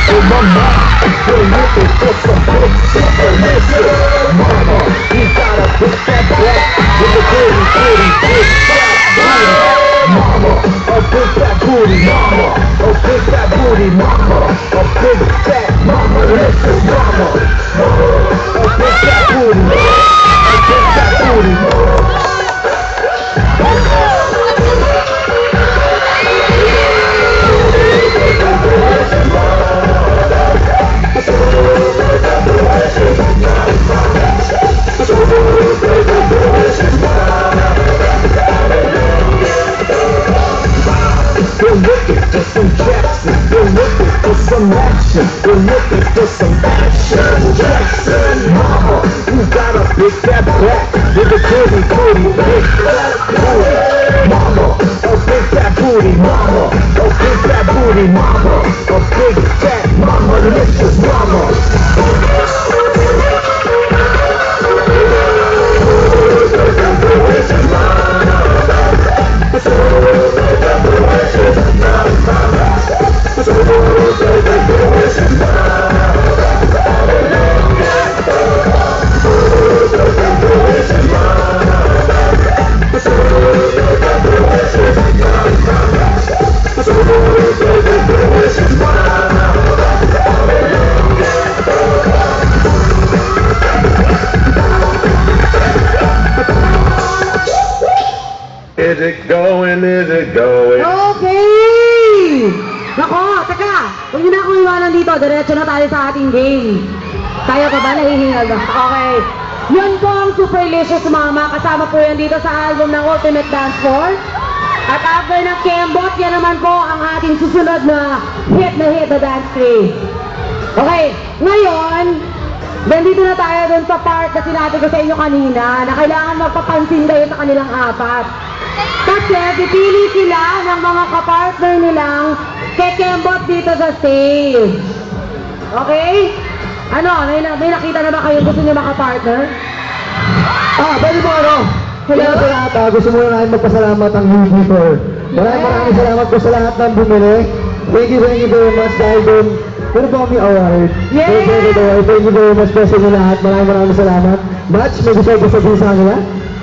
in my mind. I'm still looking for some big definition. Mama, you gotta put that back with the booty, big fat booty. Mama, a big fat booty, mama, a big fat booty, mama, a big fat mama, listen, mama, a big fat booty, a big fat booty, We're looking for some Jackson. We're looking for some action. We're looking for some action. Jackson, mama, you got a big fat back with a booty, big fat booty. Mama, a big fat booty, mama, a big fat booty, mama, a big fat mama, delicious mama. Is it going? Is it going? Okay! Nako, teka! Huwag niyo na akong iwanan dito. Diretso na tayo sa ating game. Tayo pa ba? Nahihingal ba? Okay. Yun po ang Superlicious Mama. Kasama po yan dito sa album ng Ultimate Dance Force. At after ng Kembot, yan naman po ang ating susunod na hit na dance crew. Okay, ngayon, nandito na tayo dun sa part na sinabi ko sa inyo kanina na kailangan magpapansin kayo sa kanilang apat. Kasi pipili sila ng mga kapartner nilang kekembot dito sa stage. Okay? Ano? May nakita na ba kayo gusto niyo makapartner? Pwede mo ano? Hello sa lahat. Gusto muna namin magpasalamat ang UD4. Maraming salamat po sa lahat ng bumili. Thank you very much dahil doon. Meron po kami award. Yeah! Thank you very much po sa inyo lahat. Maraming salamat. Match, may gusto ko sabihin sa kanila?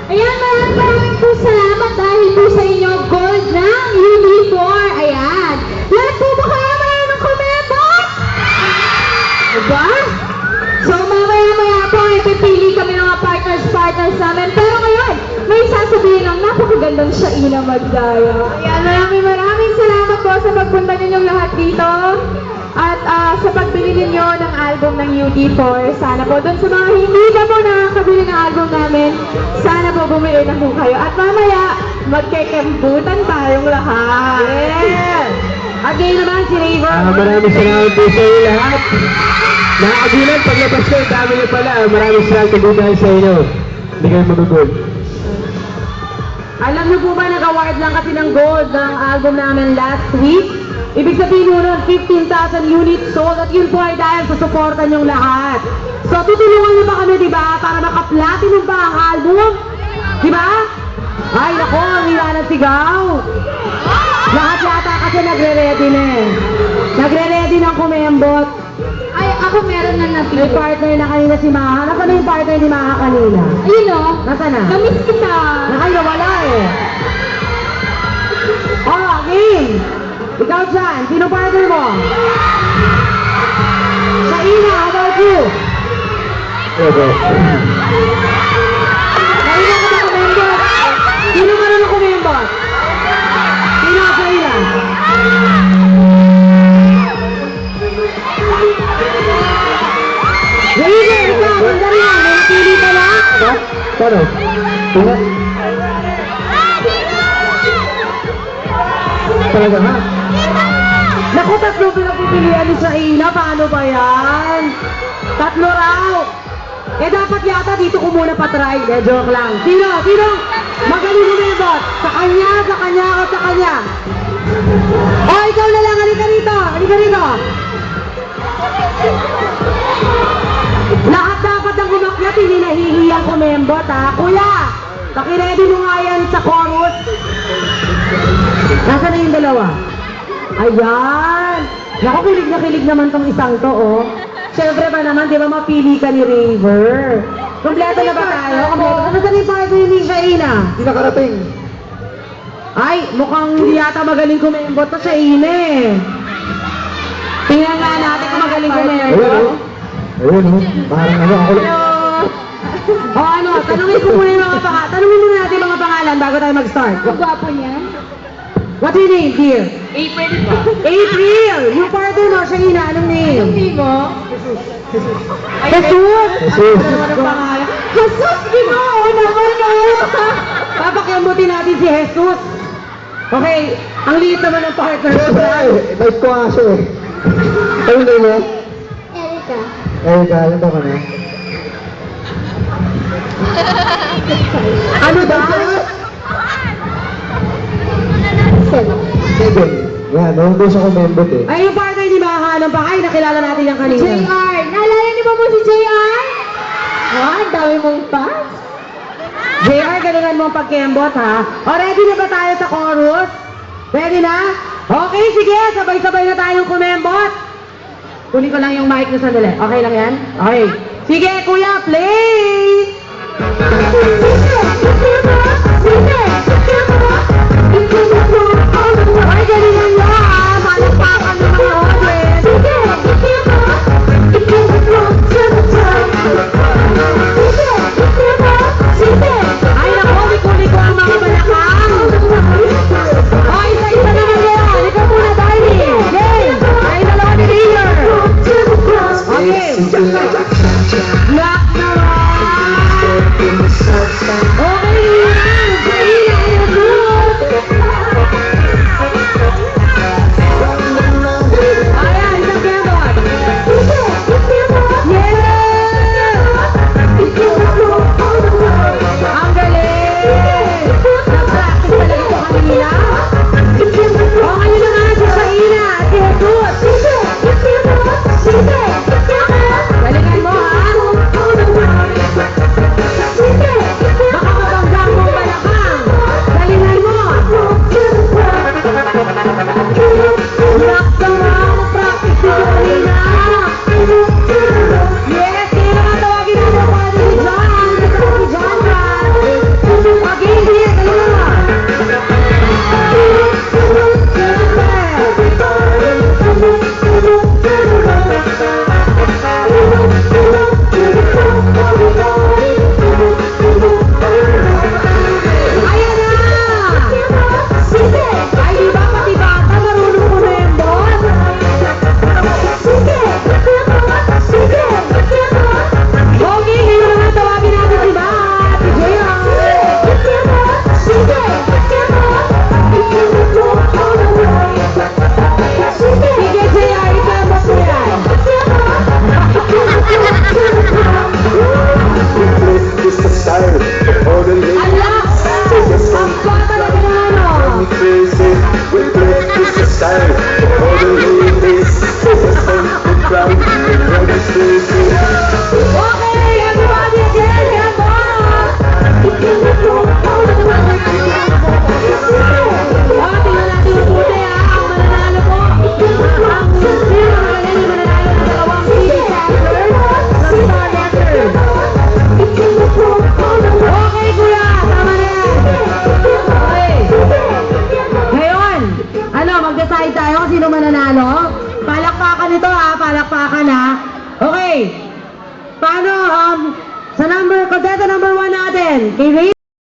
Ayan, maraming po salamat dahil po sa inyo gold ng UD4. Ayan. Lahat po ba kayo mayroon ng komebot? Diba? So mamaya-maya po, ipipili kami ng mga partners namin. Pero ngayon, may sasabihin lang, napakagandang Shaina Magdaya. Ayan, maraming salamat po sa pagpunta ninyong lahat dito. At sa pagbili ninyo ng album ng UD4, sana po doon sa mga hindi pa po nakakabili ng album namin, sana po bumili na po kayo. At mamaya, magkekembutan tayong lahat. Yes! Again naman si Raver. Maraming salamat po sa inyo lahat. Nakakagulan, paglabas ko, dami niyo pala. Maraming salamat po dahil sa inyo. Hindi kayo magugol. Alam niyo po ba nag-award lang kasi ng gold ng album namin last week? Ibig sabihin mo nun, 15,000 units sold at yun po ay dahil sa suporta niyong lahat. So tutulungan niyo ba kami, di ba, para maka-platinum ba ang album? Di ba? Ay, nako, ang hila ng sigaw. Lahat yata kasi nagre-ready na eh. Nagre-ready ng kumembot. Ay, ako meron na May napili. partner na kanina si Maha. Nasaan na yung partner ni Maha kanina? Ayun o. Nasaan na? Namiss kita. Nakaiwala eh. Oh, game! Ikaw dyan, sino partner mo? Shaina, how about you? Okay. Shaina ka ba kumembot? Sino ka na kumembot? Sino ka Shaina? Shaina, ikaw, ganda rin yan. May napili ka na? Ha? Paano? Tingnan? Talaga ha? Naku, tatlo pinagpipilian ni Shaina. Paano ba yan? Tatlo raw. Eh, dapat yata dito ko muna patry. Joke lang. Sino? Sino? Magaling kumembot. Sa kanya, sa kanya, o sa kanya. O, ikaw na lang. Halika rito. Halika rito. Lahat dapat ang gumakyat. Hindi nahihiyang kumembot, ha? Kuya, pakiready mo nga yan sa chorus. Nasaan na yung dalawa? Ayan. Naku, kilig na kilig naman tong isang to, oh. Siyempre ba naman, di ba mapili ka ni Raver? Kompleto na ba tayo? Kompleto. Ano sa yung partner ni Shaina? Hindi nakarating. Ay, mukhang hindi yata magaling kumembot to Shaina eh. Tingnan nga natin kung magaling kumembot. Ayun, oh. Parang ano, ako lang. O ano, tanungin ko muna yung mga pangalan. Tanungin muna natin yung mga pangalan bago tayo mag-start. Ang gwapo niya. What's your name, dear? April ba? April! Yung partner mo, Shaina, anong name? Hindi mo? Jesus! Jesus. Ano naman ang pangalan? Jesus, ginoo naman kayo. Papakyambutin natin si Jesus. Okay, ang liit naman ng partner ko. Siyempre, bait ko nga siya eh. Ayun din mo? Erika. Erika, alam ba ka na? Ano ba? Seven. Yan, doon siya kumembot eh. Ay, yung partner ni Mahalang pa. Ay, nakilala natin yung kanina. JR. Naalala niyo ba mo si JR? Ah, ang dami mong fans. JR, galingan mo ang pagkembot, ha? O, ready na ba tayo sa chorus? Ready na? Okay, sige. Sabay-sabay na tayong kumembot. Kunin ko lang yung mic na sandali. Okay lang yan? Okay. Sige, kuya, play! Ay, galingan nyo, ha? Malagpakan nyo ng audience. Ay, naku, liko-liko ang mga balakang. O, isa-isa naman yan. Ikaw muna, Darlie. Game. Ay, dalawa ni Leader. Okay. Black naman. Okay, yan. Shaina, good. Ayan, isang kembot. Ang galing! Nag-practice talaga ito kanina. O, ngayon na nga si Shaina at si Jesus. Galingan mo, ha? Baka mabanggang mong balakang. Galingan mo. Rock naman ang practice dito kanina. Yes, kaya naman tawagin natin ang father ni John. Ito si John Rat. Okay, here, galingan mo. Ayan na! Ay, di ba pati bata marunong kumembot? Okay, ngayon naman tawagin natin si Matt, si JR. Sige, JR, ikembot mo yan. It's the style of all the ladies. Ala! Ang bata na ano. Crazy, we play it's the style of all the ladies. Just on the ground, everybody crazy. Okay, everybody again, kembot! Tingnan natin yung puti, ha? Ang mananalo po. Ang sino magaling yung mananalo ng dalawang CD sampler ng Star Record. Okay, kuya. Tama na yan. Okay. Ngayon, ano, mag-decide tayo kung sino mananalo. Palakpakan ito, ha? Palakpakan, ha? Okay. Paano, sa number, contestant number 1 natin, kay Ray